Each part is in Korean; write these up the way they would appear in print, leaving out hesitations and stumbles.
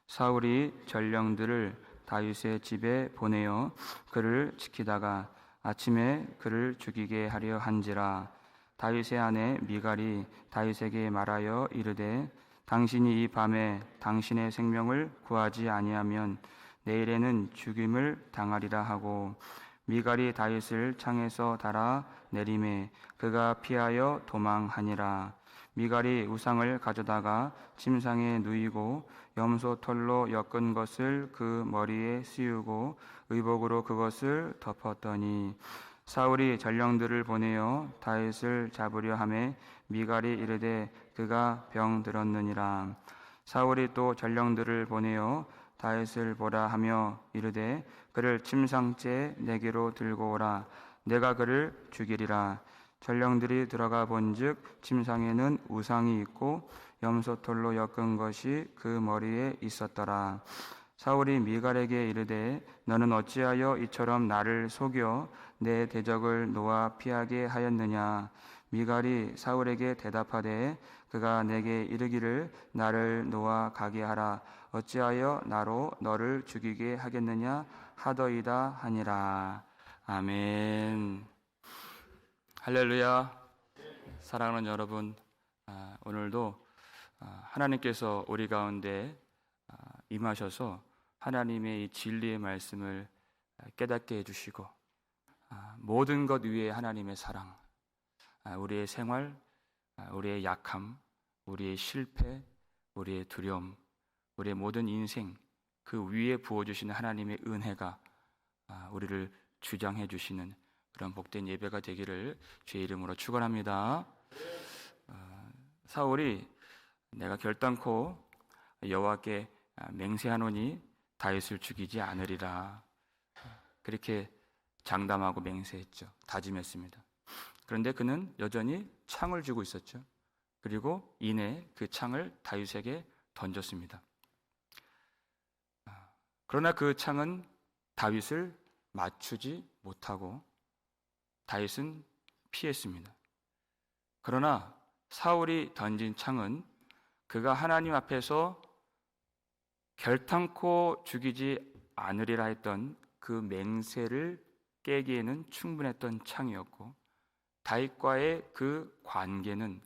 사울이 전령들을 다윗의 집에 보내어 그를 지키다가 아침에 그를 죽이게 하려 한지라. 다윗의 아내 미갈이 다윗에게 말하여 이르되 당신이 이 밤에 당신의 생명을 구하지 아니하면 내일에는 죽임을 당하리라 하고, 미갈이 다윗을 창에서 달아 내림에 그가 피하여 도망하니라. 미갈이 우상을 가져다가 침상에 누이고 염소 털로 엮은 것을 그 머리에 씌우고 의복으로 그것을 덮었더니, 사울이 전령들을 보내어 다윗을 잡으려 하매 미갈이 이르되 그가 병들었느니라. 사울이 또 전령들을 보내어 다윗을 보라 하며 이르되 그를 침상째 내게로 들고 오라. 내가 그를 죽이리라. 전령들이 들어가 본즉 침상에는 우상이 있고 염소털로 엮은 것이 그 머리에 있었더라. 사울이 미갈에게 이르되 너는 어찌하여 이처럼 나를 속여 내 대적을 놓아 피하게 하였느냐. 미갈이 사울에게 대답하되 그가 내게 이르기를 나를 놓아 가게 하라. 어찌하여 나로 너를 죽이게 하겠느냐 하더이다 하니라. 아멘. 할렐루야. 사랑하는 여러분, 오늘도 하나님께서 우리 가운데 임하셔서 하나님의 이 진리의 말씀을 깨닫게 해주시고, 모든 것 위에 하나님의 사랑, 우리의 생활, 우리의 약함, 우리의 실패, 우리의 두려움, 우리의 모든 인생 그 위에 부어주시는 하나님의 은혜가 우리를 주장해 주시는 그런 복된 예배가 되기를 주의 이름으로 축원합니다. 사울이 내가 결단코 여호와께 맹세하노니 다윗을 죽이지 않으리라, 그렇게 장담하고 맹세했죠. 다짐했습니다. 그런데 그는 여전히 창을 쥐고 있었죠. 그리고 이내 그 창을 다윗에게 던졌습니다. 그러나 그 창은 다윗을 맞추지 못하고 다윗은 피했습니다. 그러나 사울이 던진 창은 그가 하나님 앞에서 결탄코 죽이지 않으리라 했던 그 맹세를 깨기에는 충분했던 창이었고, 다윗과의 그 관계는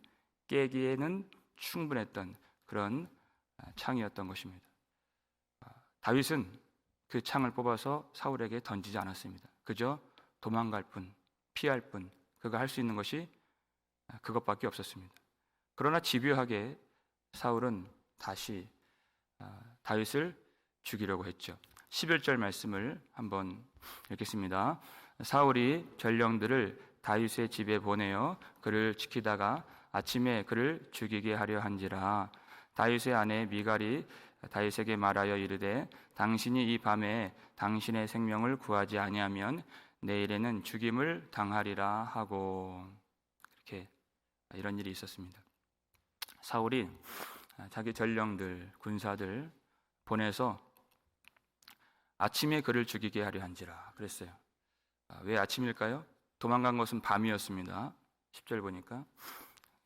깨기에는 충분했던 그런 창이었던 것입니다. 다윗은 그 창을 뽑아서 사울에게 던지지 않았습니다. 그저 도망갈 뿐, 피할 뿐, 그가 할 수 있는 것이 그것밖에 없었습니다. 그러나 집요하게 사울은 다시 다윗을 죽이려고 했죠. 11절 말씀을 한번 읽겠습니다. 사울이 전령들을 다윗의 집에 보내어 그를 지키다가 아침에 그를 죽이게 하려 한지라. 다윗의 아내 미갈이 다윗에게 말하여 이르되 당신이 이 밤에 당신의 생명을 구하지 아니하면 내일에는 죽임을 당하리라 하고, 이렇게 이런 일이 있었습니다. 사울이 자기 전령들, 군사들 보내서 아침에 그를 죽이게 하려 한지라 그랬어요. 왜 아침일까요? 도망간 것은 밤이었습니다. 10절 보니까.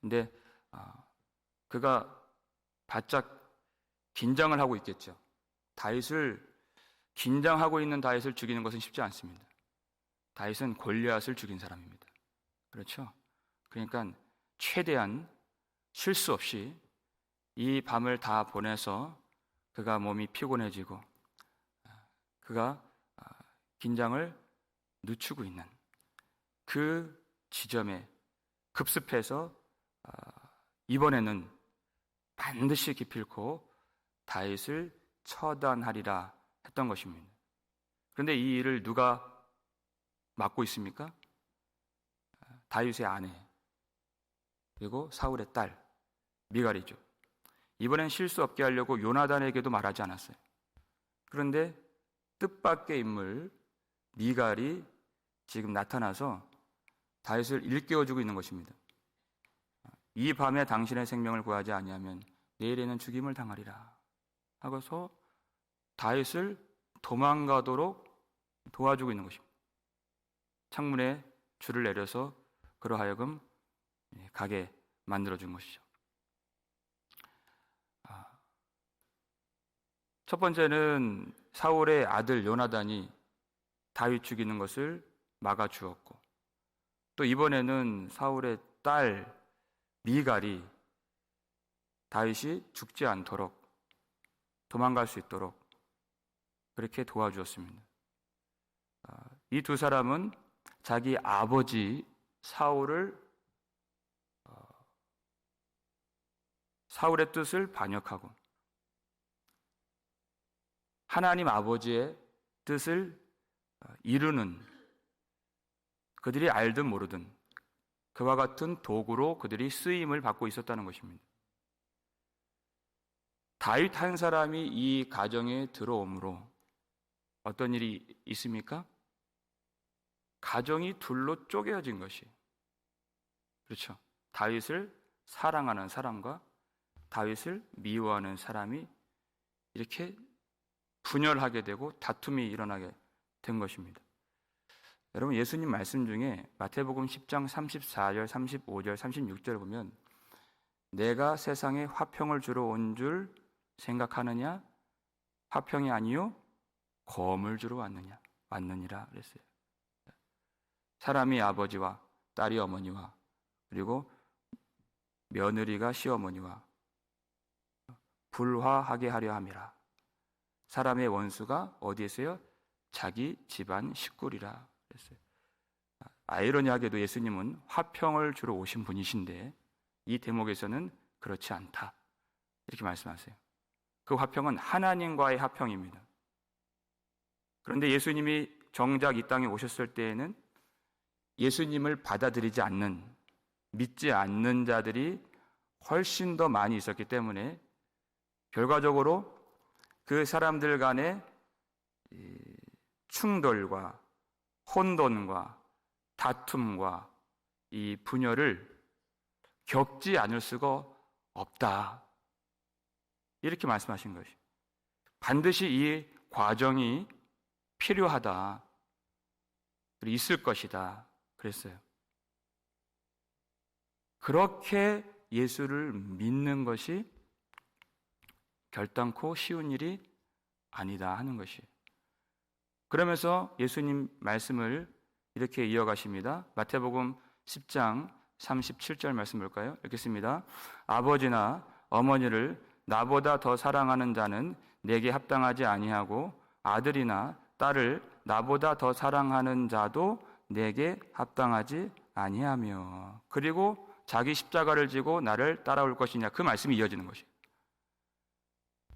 근데 그가 바짝 긴장을 하고 있겠죠. 긴장하고 있는 다윗을 죽이는 것은 쉽지 않습니다. 다윗은 골리앗을 죽인 사람입니다. 그렇죠? 그러니까 최대한 실수 없이 이 밤을 다 보내서 그가 몸이 피곤해지고 그가 긴장을 늦추고 있는 그 지점에 급습해서 이번에는 반드시 기필코 다윗을 처단하리라 했던 것입니다. 그런데 이 일을 누가 맡고 있습니까? 다윗의 아내, 그리고 사울의 딸 미갈이죠. 이번엔 실수 없게 하려고 요나단에게도 말하지 않았어요. 그런데 뜻밖의 인물 미갈이 지금 나타나서 다윗을 일깨워주고 있는 것입니다. 이 밤에 당신의 생명을 구하지 아니하면 내일에는 죽임을 당하리라 하고서 다윗을 도망가도록 도와주고 있는 것입니다. 창문에 줄을 내려서 그로 하여금 가게 만들어준 것이죠. 첫 번째는 사울의 아들 요나단이 다윗 죽이는 것을 막아주었고, 또 이번에는 사울의 딸 미갈이 다윗이 죽지 않도록 도망갈 수 있도록 그렇게 도와주었습니다. 이 두 사람은 자기 아버지 사울의 뜻을 반역하고 하나님 아버지의 뜻을 이루는, 그들이 알든 모르든 그와 같은 도구로 그들이 쓰임을 받고 있었다는 것입니다. 다윗 한 사람이 이 가정에 들어오므로 어떤 일이 있습니까? 가정이 둘로 쪼개어진 것이, 그렇죠. 다윗을 사랑하는 사람과 다윗을 미워하는 사람이 이렇게 분열하게 되고 다툼이 일어나게 된 것입니다. 여러분, 예수님 말씀 중에 마태복음 10장 34절, 35절, 36절을 보면 내가 세상에 화평을 주러 온 줄 생각하느냐? 화평이 아니요 검을 주러 왔느니라 그랬어요. 사람이 아버지와 딸이 어머니와 그리고 며느리가 시어머니와 불화하게 하려 함이라. 사람의 원수가 어디에 있어요? 자기 집안 식구리라 그랬어요. 아이러니하게도 예수님은 화평을 주러 오신 분이신데 이 대목에서는 그렇지 않다 이렇게 말씀하세요. 그 화평은 하나님과의 화평입니다. 그런데 예수님이 정작 이 땅에 오셨을 때에는 예수님을 받아들이지 않는, 믿지 않는 자들이 훨씬 더 많이 있었기 때문에 결과적으로 그 사람들 간의 충돌과 혼돈과 다툼과 이 분열을 겪지 않을 수가 없다 이렇게 말씀하신 것이, 반드시 이 과정이 필요하다, 있을 것이다 그랬어요. 그렇게 예수를 믿는 것이 결단코 쉬운 일이 아니다 하는 것이에요. 그러면서 예수님 말씀을 이렇게 이어가십니다. 마태복음 10장 37절 말씀 볼까요? 읽겠습니다. 아버지나 어머니를 나보다 더 사랑하는 자는 내게 합당하지 아니하고 아들이나 딸을 나보다 더 사랑하는 자도 내게 합당하지 아니하며 그리고 자기 십자가를 지고 나를 따라올 것이냐, 그 말씀이 이어지는 것이에요.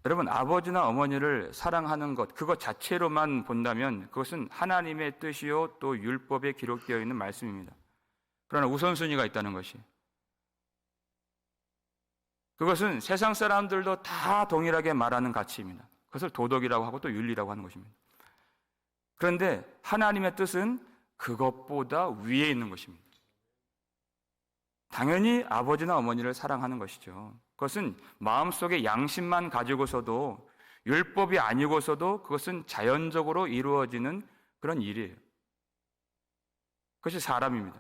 여러분, 아버지나 어머니를 사랑하는 것, 그것 자체로만 본다면 그것은 하나님의 뜻이요 또 율법에 기록되어 있는 말씀입니다. 그러나 우선순위가 있다는 것이, 그것은 세상 사람들도 다 동일하게 말하는 가치입니다. 그것을 도덕이라고 하고 또 윤리라고 하는 것입니다. 그런데 하나님의 뜻은 그것보다 위에 있는 것입니다. 당연히 아버지나 어머니를 사랑하는 것이죠. 그것은 마음속에 양심만 가지고서도, 율법이 아니고서도 그것은 자연적으로 이루어지는 그런 일이에요. 그것이 사람입니다.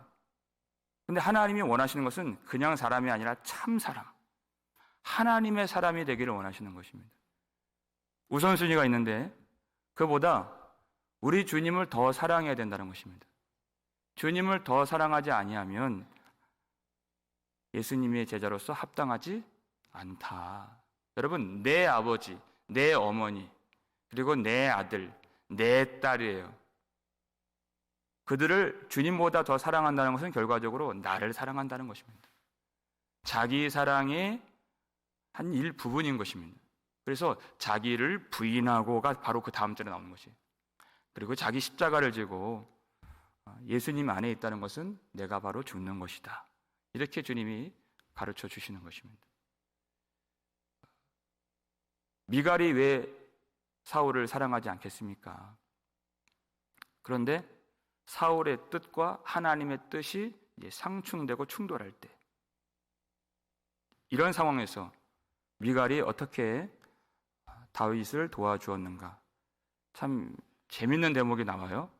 그런데 하나님이 원하시는 것은 그냥 사람이 아니라 참 사람, 하나님의 사람이 되기를 원하시는 것입니다. 우선순위가 있는데 그보다 우리 주님을 더 사랑해야 된다는 것입니다. 주님을 더 사랑하지 아니하면 예수님의 제자로서 합당하지 않다. 여러분, 내 아버지, 내 어머니, 그리고 내 아들, 내 딸이에요. 그들을 주님보다 더 사랑한다는 것은 결과적으로 나를 사랑한다는 것입니다. 자기 사랑의 한 일부분인 것입니다. 그래서 자기를 부인하고가 바로 그 다음 절에 나오는 것이에요. 그리고 자기 십자가를 지고 예수님 안에 있다는 것은 내가 바로 죽는 것이다. 이렇게 주님이 가르쳐 주시는 것입니다. 미갈이 왜 사울을 사랑하지 않겠습니까? 그런데 사울의 뜻과 하나님의 뜻이 상충되고 충돌할 때, 이런 상황에서 미갈이 어떻게 다윗을 도와주었는가? 참 재밌는 대목이 나와요.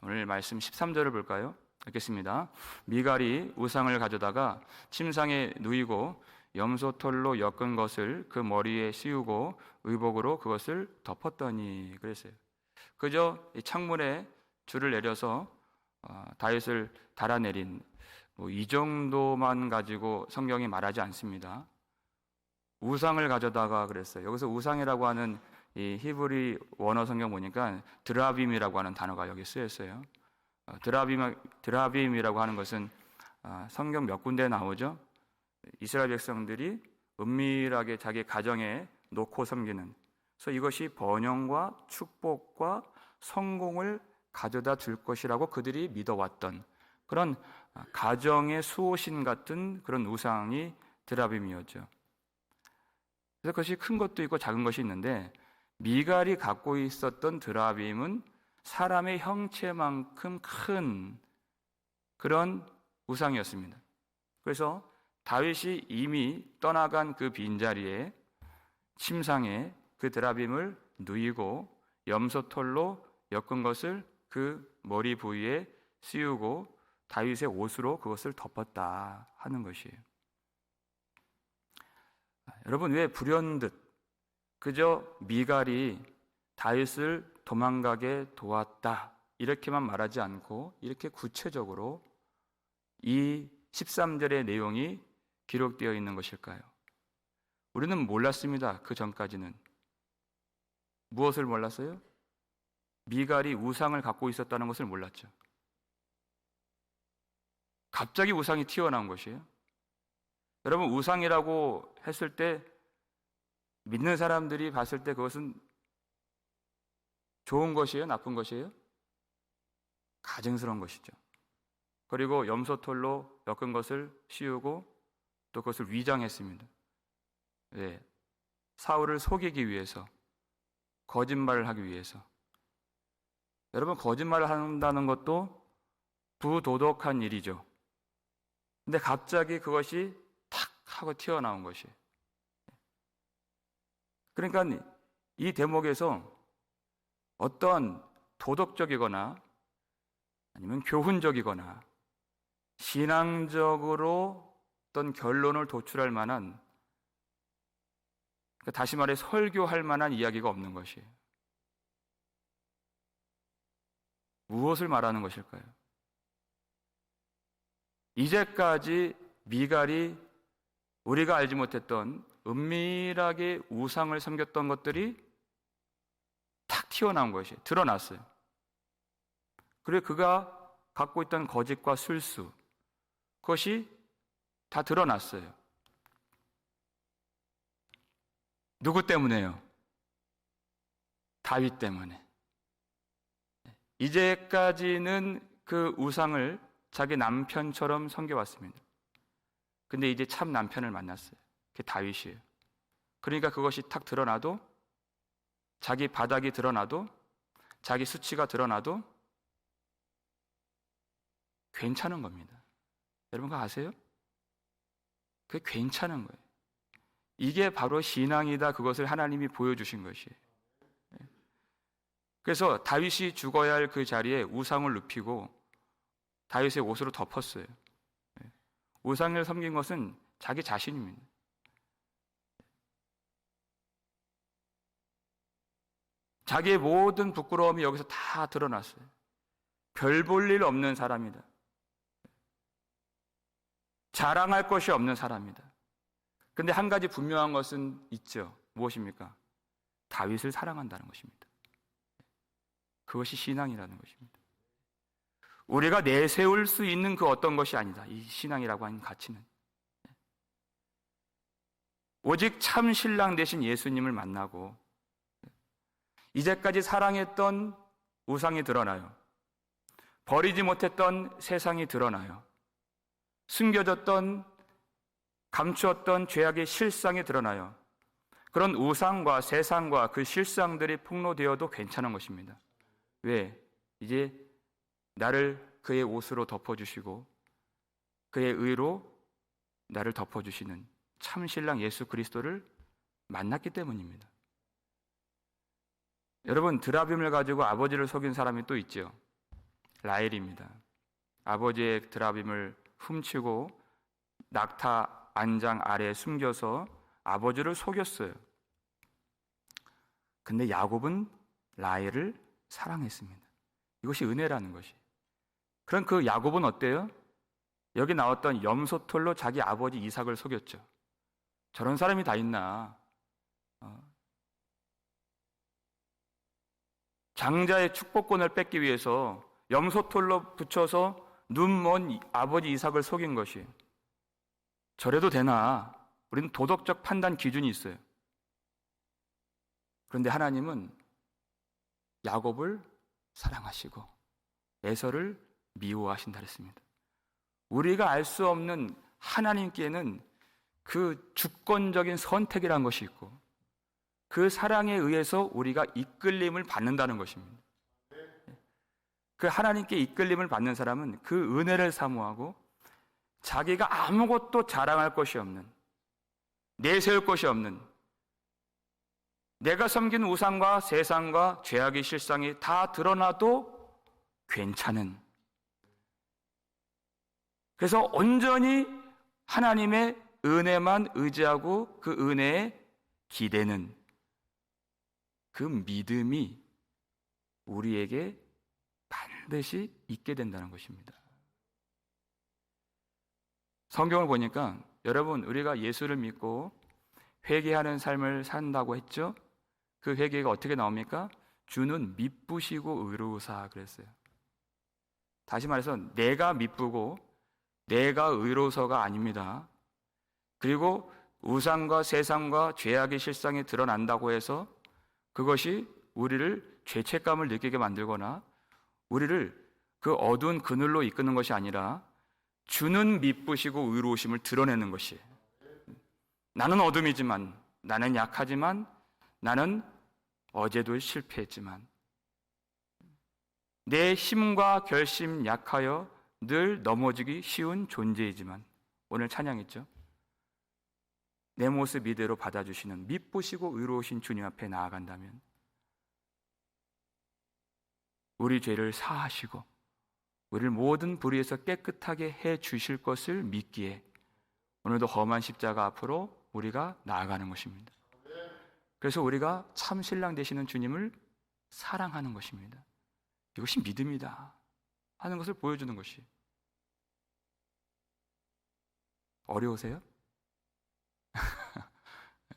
오늘 말씀 13절을 볼까요? 읽겠습니다. 미갈이 우상을 가져다가 침상에 누이고 염소털로 엮은 것을 그 머리에 씌우고 의복으로 그것을 덮었더니 그랬어요. 그저 이 창문에 줄을 내려서 다윗을 달아내린 이 정도만 가지고 성경이 말하지 않습니다. 우상을 가져다가 그랬어요. 여기서 우상이라고 하는 이 히브리 원어 성경 보니까 드라빔이라고 하는 단어가 여기 쓰였어요. 드라빔이라고 하는 것은 성경 몇 군데 나오죠. 이스라엘 백성들이 은밀하게 자기 가정에 놓고 섬기는, 그래서 이것이 번영과 축복과 성공을 가져다 줄 것이라고 그들이 믿어왔던 그런 가정의 수호신 같은 그런 우상이 드라빔이었죠. 그래서 그것이 큰 것도 있고 작은 것이 있는데, 미갈이 갖고 있었던 드라빔은 사람의 형체만큼 큰 그런 우상이었습니다. 그래서 다윗이 이미 떠나간 그 빈자리에 침상에 그 드라빔을 누이고 염소털로 엮은 것을 그 머리 부위에 씌우고 다윗의 옷으로 그것을 덮었다 하는 것이에요. 여러분, 왜 불현듯 그저 미갈이 다윗을 도망가게 도왔다 이렇게만 말하지 않고 이렇게 구체적으로 이 13절의 내용이 기록되어 있는 것일까요? 우리는 몰랐습니다. 그 전까지는. 무엇을 몰랐어요? 미갈이 우상을 갖고 있었다는 것을 몰랐죠. 갑자기 우상이 튀어나온 것이에요. 여러분, 우상이라고 했을 때 믿는 사람들이 봤을 때 그것은 좋은 것이에요? 나쁜 것이에요? 가증스러운 것이죠. 그리고 염소털로 엮은 것을 씌우고 또 그것을 위장했습니다. 네. 사울을 속이기 위해서, 거짓말을 하기 위해서. 여러분, 거짓말을 한다는 것도 부도덕한 일이죠. 근데 갑자기 그것이 탁 하고 튀어나온 것이에요. 그러니까 이 대목에서 어떤 도덕적이거나 아니면 교훈적이거나 신앙적으로 어떤 결론을 도출할 만한, 다시 말해 설교할 만한 이야기가 없는 것이에요. 무엇을 말하는 것일까요? 이제까지 미갈이 우리가 알지 못했던 은밀하게 우상을 섬겼던 것들이 탁 튀어나온 것이 드러났어요. 그리고 그가 갖고 있던 거짓과 술수, 그것이 다 드러났어요. 누구 때문에요? 다윗 때문에. 이제까지는 그 우상을 자기 남편처럼 섬겨왔습니다. 근데 이제 참 남편을 만났어요. 그게 다윗이에요. 그러니까 그것이 탁 드러나도, 자기 바닥이 드러나도, 자기 수치가 드러나도 괜찮은 겁니다. 여러분 그거 아세요? 그게 괜찮은 거예요. 이게 바로 신앙이다. 그것을 하나님이 보여주신 것이에요. 그래서 다윗이 죽어야 할 그 자리에 우상을 눕히고 다윗의 옷으로 덮었어요. 우상을 섬긴 것은 자기 자신입니다. 자기의 모든 부끄러움이 여기서 다 드러났어요. 별 볼 일 없는 사람이다. 자랑할 것이 없는 사람이다. 그런데 한 가지 분명한 것은 있죠. 무엇입니까? 다윗을 사랑한다는 것입니다. 그것이 신앙이라는 것입니다. 우리가 내세울 수 있는 그 어떤 것이 아니다. 이 신앙이라고 하는 가치는. 오직 참 신랑 되신 예수님을 만나고 이제까지 사랑했던 우상이 드러나요. 버리지 못했던 세상이 드러나요. 숨겨졌던, 감추었던 죄악의 실상이 드러나요. 그런 우상과 세상과 그 실상들이 폭로되어도 괜찮은 것입니다. 왜? 이제 나를 그의 옷으로 덮어주시고 그의 의로 나를 덮어주시는 참 신랑 예수 그리스도를 만났기 때문입니다. 여러분, 드라빔을 가지고 아버지를 속인 사람이 또 있죠. 라헬입니다. 아버지의 드라빔을 훔치고 안장 아래에 숨겨서 아버지를 속였어요. 근데 야곱은 라헬을 사랑했습니다. 이것이 은혜라는 것이. 그럼 그 야곱은 어때요? 여기 나왔던 염소털로 자기 아버지 이삭을 속였죠. 저런 사람이 다 있나? 장자의 축복권을 뺏기 위해서 염소털로 붙여서 눈 먼 아버지 이삭을 속인 것이. 저래도 되나? 우리는 도덕적 판단 기준이 있어요. 그런데 하나님은 야곱을 사랑하시고 에서를 미워하신다 그랬습니다. 우리가 알 수 없는 하나님께는 그 주권적인 선택이라는 것이 있고 그 사랑에 의해서 우리가 이끌림을 받는다는 것입니다. 그 하나님께 이끌림을 받는 사람은 그 은혜를 사모하고 자기가 아무것도 자랑할 것이 없는, 내세울 것이 없는, 내가 섬긴 우상과 세상과 죄악의 실상이 다 드러나도 괜찮은, 그래서 온전히 하나님의 은혜만 의지하고 그 은혜에 기대는 그 믿음이 우리에게 반드시 있게 된다는 것입니다. 성경을 보니까 여러분, 우리가 예수를 믿고 회개하는 삶을 산다고 했죠? 그 회개가 어떻게 나옵니까? 주는 미쁘시고 의로우사 그랬어요. 다시 말해서 내가 미쁘고 내가 의로워서가 아닙니다. 그리고 우상과 세상과 죄악의 실상이 드러난다고 해서 그것이 우리를 죄책감을 느끼게 만들거나 우리를 그 어두운 그늘로 이끄는 것이 아니라 주는 미쁘시고 의로우심을 드러내는 것이. 나는 어둠이지만, 나는 약하지만, 나는 어제도 실패했지만, 내 힘과 결심 약하여 늘 넘어지기 쉬운 존재이지만, 오늘 찬양했죠? 내 모습 이대로 받아주시는 미쁘시고 의로우신 주님 앞에 나아간다면 우리 죄를 사하시고 우리를 모든 불의에서 깨끗하게 해 주실 것을 믿기에 오늘도 험한 십자가 앞으로 우리가 나아가는 것입니다. 그래서 우리가 참 신랑 되시는 주님을 사랑하는 것입니다. 이것이 믿음이다 하는 것을 보여주는 것이. 어려우세요?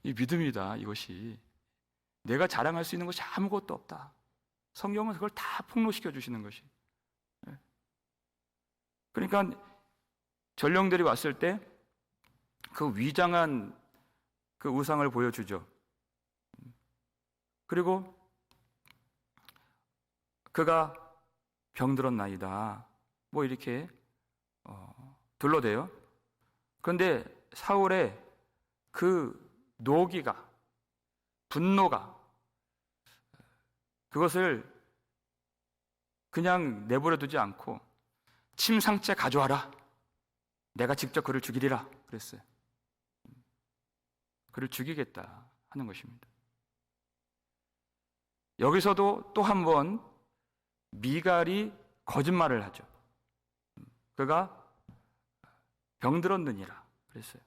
이 믿음이다, 이것이. 내가 자랑할 수 있는 것이 아무것도 없다. 성경은 그걸 다 폭로시켜 주시는 것이. 그러니까 전령들이 왔을 때 그 위장한 그 우상을 보여주죠. 그리고 그가 병들었나이다 뭐 이렇게 둘러대요. 그런데 사울의 그 노기가, 분노가 그것을 그냥 내버려 두지 않고 침상째 가져와라, 내가 직접 그를 죽이리라 그랬어요. 그를 죽이겠다 하는 것입니다. 여기서도 또 한 번 미갈이 거짓말을 하죠. 그가 병들었느니라 그랬어요.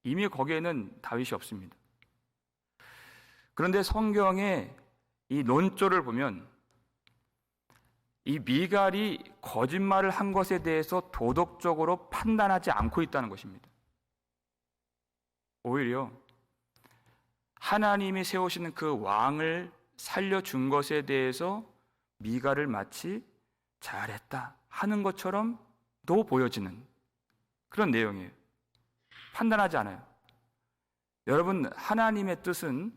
이미 거기에는 다윗이 없습니다. 그런데 성경의 이 논조를 보면 이 미갈이 거짓말을 한 것에 대해서 도덕적으로 판단하지 않고 있다는 것입니다. 오히려 하나님이 세우시는 그 왕을 살려준 것에 대해서 미갈을 마치 잘했다 하는 것처럼도 보여지는 그런 내용이에요. 판단하지 않아요. 여러분, 하나님의 뜻은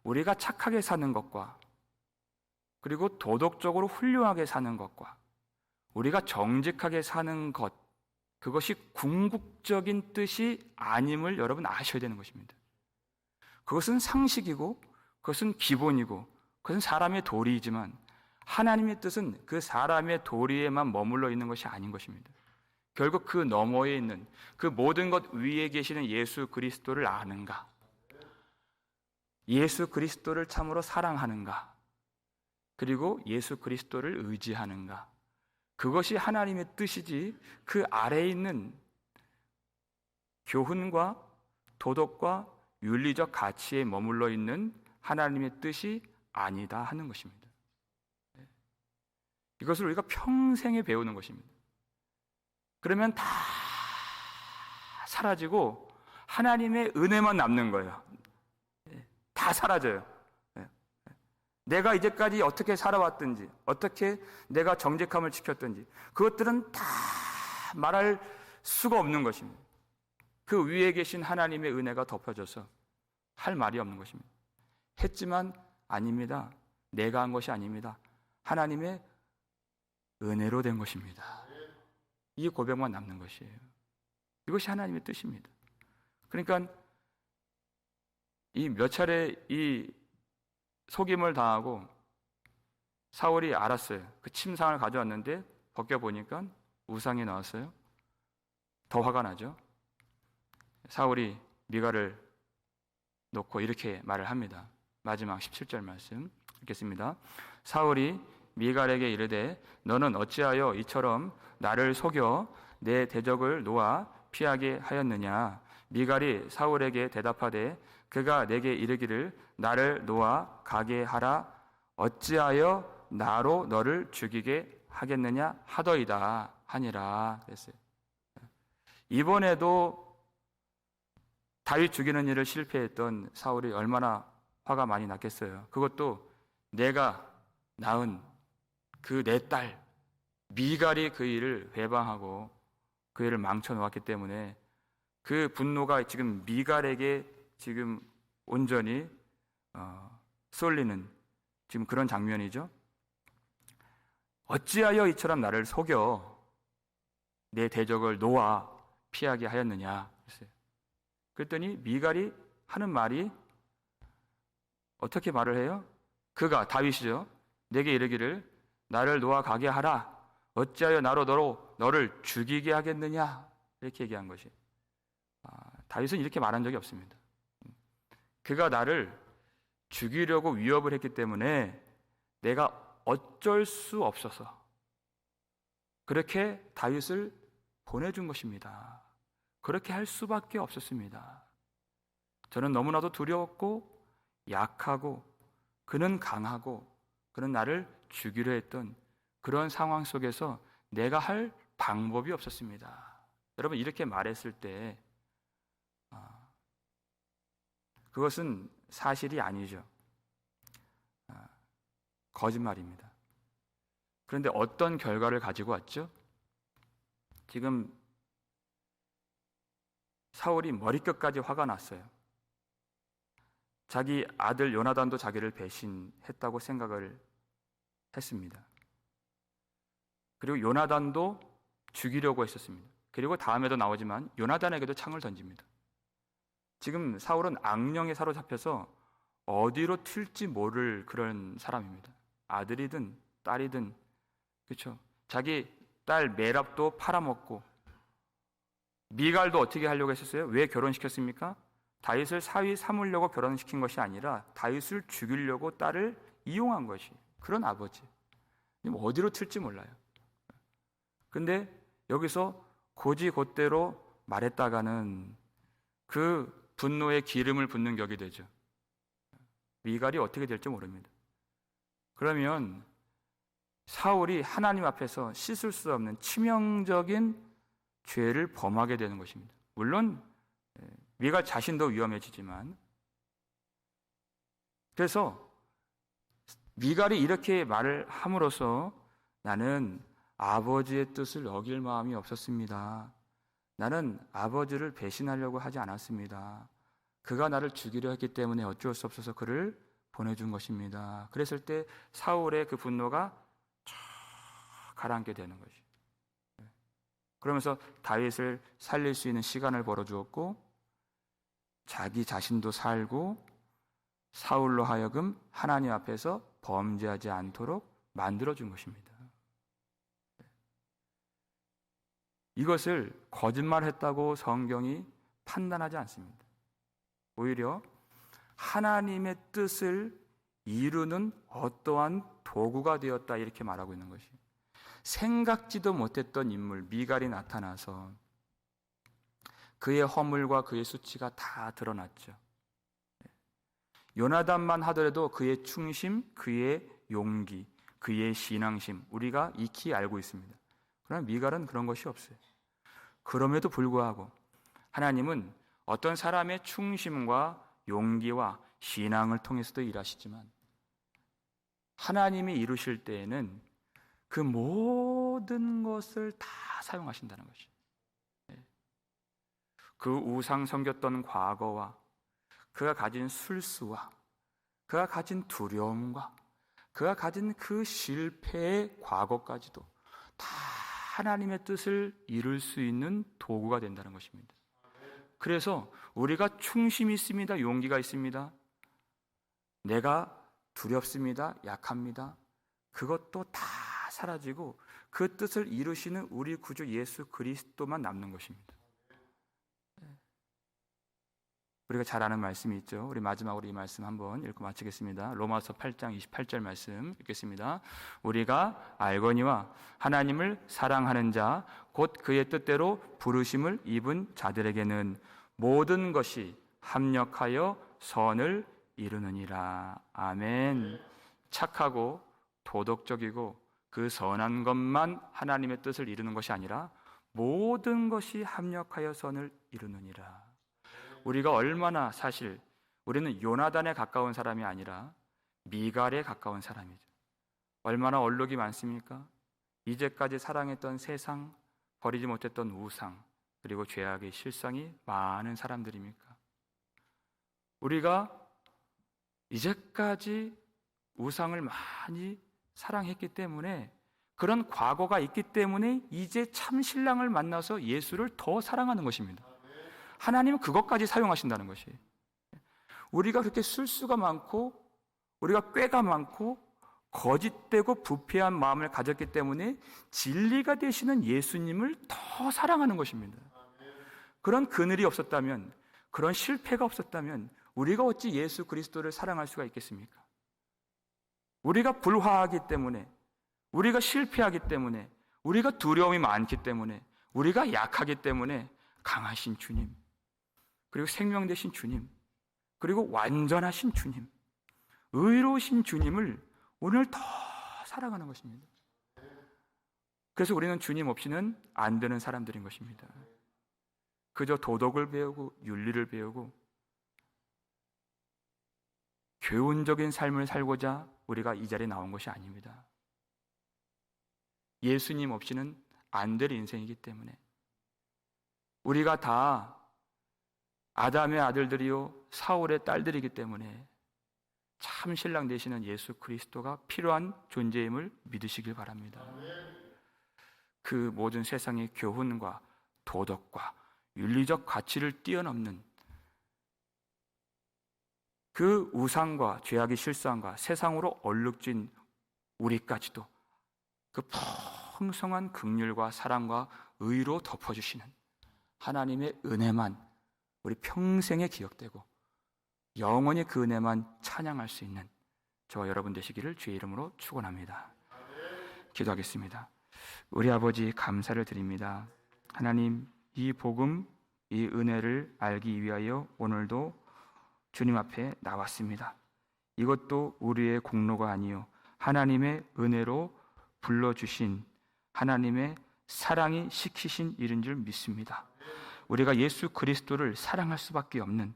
우리가 착하게 사는 것과 그리고 도덕적으로 훌륭하게 사는 것과 우리가 정직하게 사는 것, 그것이 궁극적인 뜻이 아님을 여러분 아셔야 되는 것입니다. 그것은 상식이고 그것은 기본이고 그것은 사람의 도리이지만 하나님의 뜻은 그 사람의 도리에만 머물러 있는 것이 아닌 것입니다. 결국 그 너머에 있는 그 모든 것 위에 계시는 예수 그리스도를 아는가? 예수 그리스도를 참으로 사랑하는가? 그리고 예수 그리스도를 의지하는가? 그것이 하나님의 뜻이지 그 아래에 있는 교훈과 도덕과 윤리적 가치에 머물러 있는 하나님의 뜻이 아니다 하는 것입니다. 이것을 우리가 평생에 배우는 것입니다. 그러면 다 사라지고 하나님의 은혜만 남는 거예요. 다 사라져요. 내가 이제까지 어떻게 살아왔든지, 어떻게 내가 정직함을 지켰든지, 그것들은 다 말할 수가 없는 것입니다. 그 위에 계신 하나님의 은혜가 덮여져서 할 말이 없는 것입니다. 했지만 아닙니다. 내가 한 것이 아닙니다. 하나님의 은혜로 된 것입니다. 이 고백만 남는 것이에요. 이것이 하나님의 뜻입니다. 그러니까 이 몇 차례 이 속임을 당하고 사울이 알았어요. 그 침상을 가져왔는데 벗겨보니까 우상이 나왔어요. 더 화가 나죠. 사울이 미갈을 놓고 이렇게 말을 합니다. 마지막 17절 말씀 읽겠습니다. 사울이 미갈에게 이르되 너는 어찌하여 이처럼 나를 속여 내 대적을 놓아 피하게 하였느냐. 미갈이 사울에게 대답하되 그가 내게 이르기를 나를 놓아 가게 하라. 어찌하여 나로 너를 죽이게 하겠느냐 하더이다 하니라 그랬어요. 이번에도 다윗 죽이는 일을 실패했던 사울이 얼마나 화가 많이 났겠어요. 그것도 내가 낳은 그 내 딸 미갈이 그 일을 회방하고 그 일을 망쳐놓았기 때문에 그 분노가 지금 미갈에게 지금 온전히 쏠리는 지금 그런 장면이죠. 어찌하여 이처럼 나를 속여 내 대적을 놓아 피하게 하였느냐. 그랬더니 미갈이 하는 말이 어떻게 말을 해요? 그가 다윗이죠. 내게 이르기를 나를 놓아 가게 하라. 어찌하여 나로 너를 죽이게 하겠느냐. 이렇게 얘기한 것이. 다윗은 이렇게 말한 적이 없습니다. 그가 나를 죽이려고 위협을 했기 때문에 내가 어쩔 수 없어서 그렇게 다윗을 보내준 것입니다. 그렇게 할 수밖에 없었습니다. 저는 너무나도 두려웠고 약하고 그는 강하고 그는 나를 죽이려 했던 그런 상황 속에서 내가 할 방법이 없었습니다. 여러분 이렇게 말했을 때 그것은 사실이 아니죠. 거짓말입니다. 그런데 어떤 결과를 가지고 왔죠? 지금 사울이 머리끝까지 화가 났어요. 자기 아들 요나단도 자기를 배신했다고 생각을 했습니다. 그리고 요나단도 죽이려고 했었습니다. 그리고 다음에도 나오지만 요나단에게도 창을 던집니다. 지금 사울은 악령에 사로잡혀서 어디로 튈지 모를 그런 사람입니다. 아들이든 딸이든 그렇죠. 자기 딸 메랍도 팔아먹고 미갈도 어떻게 하려고 했었어요? 왜 결혼시켰습니까? 다윗을 사위 삼으려고 결혼시킨 것이 아니라 다윗을 죽이려고 딸을 이용한 것이 그런 아버지. 어디로 튈지 몰라요. 근데 여기서 고지곧대로 말했다가는 그 분노에 기름을 붓는 격이 되죠. 미갈이 어떻게 될지 모릅니다. 그러면 사울이 하나님 앞에서 씻을 수 없는 치명적인 죄를 범하게 되는 것입니다. 물론 미갈 자신도 위험해지지만 그래서 미갈이 이렇게 말을 함으로써 나는 아버지의 뜻을 어길 마음이 없었습니다. 나는 아버지를 배신하려고 하지 않았습니다. 그가 나를 죽이려 했기 때문에 어쩔 수 없어서 그를 보내준 것입니다. 그랬을 때 사울의 그 분노가 쫙 가라앉게 되는 것이. 그러면서 다윗을 살릴 수 있는 시간을 벌어주었고 자기 자신도 살고 사울로 하여금 하나님 앞에서 범죄하지 않도록 만들어준 것입니다. 이것을 거짓말했다고 성경이 판단하지 않습니다. 오히려 하나님의 뜻을 이루는 어떠한 도구가 되었다 이렇게 말하고 있는 것이 생각지도 못했던 인물 미갈이 나타나서 그의 허물과 그의 수치가 다 드러났죠. 요나단만 하더라도 그의 충심, 그의 용기, 그의 신앙심 우리가 익히 알고 있습니다. 그러나 미갈은 그런 것이 없어요. 그럼에도 불구하고 하나님은 어떤 사람의 충심과 용기와 신앙을 통해서도 일하시지만 하나님이 이루실 때에는 그 모든 것을 다 사용하신다는 것이죠. 그 우상 섬겼던 과거와 그가 가진 술수와 그가 가진 두려움과 그가 가진 그 실패의 과거까지도 다 하나님의 뜻을 이룰 수 있는 도구가 된다는 것입니다. 그래서 우리가 충심이 있습니다. 용기가 있습니다. 내가 두렵습니다. 약합니다. 그것도 다 사라지고 그 뜻을 이루시는 우리 구주 예수 그리스도만 남는 것입니다. 우리가 잘 아는 말씀이 있죠. 우리 마지막으로 이 말씀 한번 읽고 마치겠습니다. 로마서 8장 28절 말씀 읽겠습니다. 우리가 알거니와 하나님을 사랑하는 자 곧 그의 뜻대로 부르심을 입은 자들에게는 모든 것이 합력하여 선을 이루느니라. 아멘. 착하고 도덕적이고 그 선한 것만 하나님의 뜻을 이루는 것이 아니라 모든 것이 합력하여 선을 이루느니라. 우리가 얼마나 사실 우리는 요나단에 가까운 사람이 아니라 미갈에 가까운 사람이죠. 얼마나 얼룩이 많습니까? 이제까지 사랑했던 세상, 버리지 못했던 우상, 그리고 죄악의 실상이 많은 사람들입니까? 우리가 이제까지 우상을 많이 사랑했기 때문에 그런 과거가 있기 때문에 이제 참 신랑을 만나서 예수를 더 사랑하는 것입니다. 하나님은 그것까지 사용하신다는 것이에요. 우리가 그렇게 술수가 많고 우리가 꾀가 많고 거짓되고 부패한 마음을 가졌기 때문에 진리가 되시는 예수님을 더 사랑하는 것입니다. 그런 그늘이 없었다면, 그런 실패가 없었다면 우리가 어찌 예수 그리스도를 사랑할 수가 있겠습니까? 우리가 불화하기 때문에, 우리가 실패하기 때문에, 우리가 두려움이 많기 때문에, 우리가 약하기 때문에 강하신 주님, 그리고 생명 되신 주님, 그리고 완전하신 주님, 의로우신 주님을 오늘 더 사랑하는 것입니다. 그래서 우리는 주님 없이는 안 되는 사람들인 것입니다. 그저 도덕을 배우고 윤리를 배우고 교훈적인 삶을 살고자 우리가 이 자리에 나온 것이 아닙니다. 예수님 없이는 안 될 인생이기 때문에 우리가 다 아담의 아들들이요 사울의 딸들이기 때문에 참 신랑 되시는 예수 그리스도가 필요한 존재임을 믿으시길 바랍니다. 그 모든 세상의 교훈과 도덕과 윤리적 가치를 뛰어넘는 그 우상과 죄악의 실상과 세상으로 얼룩진 우리까지도 그 풍성한 긍휼과 사랑과 의로 덮어주시는 하나님의 은혜만 우리 평생에 기억되고 영원히 그 은혜만 찬양할 수 있는 저와 여러분 되시기를 주의 이름으로 축원합니다. 기도하겠습니다. 우리 아버지 감사를 드립니다. 하나님, 이 복음, 이 은혜를 알기 위하여 오늘도 주님 앞에 나왔습니다. 이것도 우리의 공로가 아니요 하나님의 은혜로 불러주신 하나님의 사랑이 시키신 일인 줄 믿습니다. 우리가 예수 그리스도를 사랑할 수밖에 없는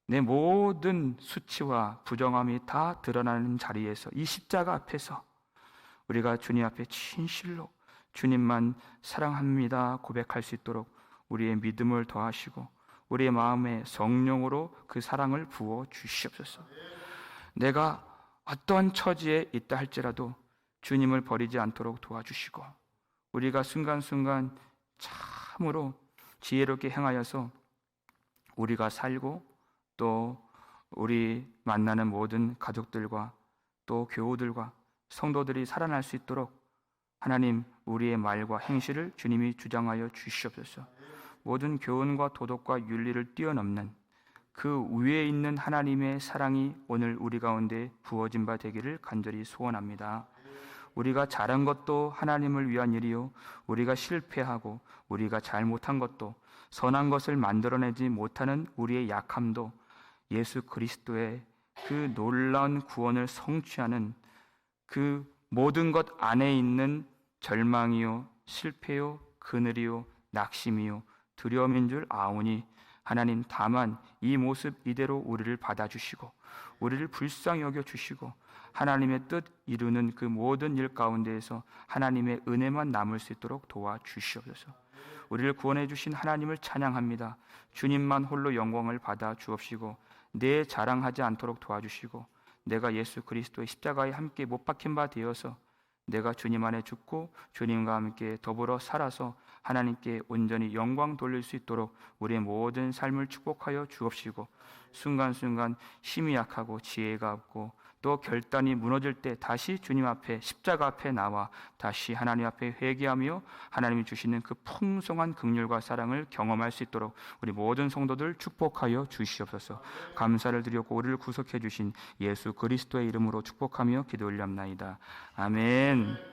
내 모든 수치와 부정함이 다 드러나는 자리에서 이 십자가 앞에서 우리가 주님 앞에 진실로 주님만 사랑합니다 고백할 수 있도록 우리의 믿음을 더하시고 우리의 마음에 성령으로 그 사랑을 부어 주시옵소서. 내가 어떠한 처지에 있다 할지라도 주님을 버리지 않도록 도와주시고 우리가 순간순간 참으로 지혜롭게 행하여서 우리가 살고 또 우리 만나는 모든 가족들과 또 교우들과 성도들이 살아날 수 있도록 하나님 우리의 말과 행실을 주님이 주장하여 주시옵소서. 모든 교훈과 도덕과 윤리를 뛰어넘는 그 위에 있는 하나님의 사랑이 오늘 우리 가운데 부어진 바 되기를 간절히 소원합니다. 우리가 잘한 것도 하나님을 위한 일이요 우리가 실패하고 우리가 잘못한 것도 선한 것을 만들어내지 못하는 우리의 약함도 예수 그리스도의 그 놀라운 구원을 성취하는 그 모든 것 안에 있는 절망이요 실패요 그늘이요 낙심이요 두려움인 줄 아오니 하나님 다만 이 모습 이대로 우리를 받아주시고 우리를 불쌍히 여겨주시고 하나님의 뜻 이루는 그 모든 일 가운데에서 하나님의 은혜만 남을 수 있도록 도와주시옵소서. 우리를 구원해 주신 하나님을 찬양합니다. 주님만 홀로 영광을 받아 주옵시고 내 자랑하지 않도록 도와주시고 내가 예수 그리스도의 십자가에 함께 못 박힌 바 되어서 내가 주님 안에 죽고 주님과 함께 더불어 살아서 하나님께 온전히 영광 돌릴 수 있도록 우리의 모든 삶을 축복하여 주옵시고 순간순간 힘이 약하고 지혜가 없고 또 결단이 무너질 때 다시 주님 앞에 십자가 앞에 나와 다시 하나님 앞에 회개하며 하나님이 주시는 그 풍성한 긍휼과 사랑을 경험할 수 있도록 우리 모든 성도들 축복하여 주시옵소서. 감사를 드렸고 우리를 구속해 주신 예수 그리스도의 이름으로 축복하며 기도 올렸나이다. 아멘.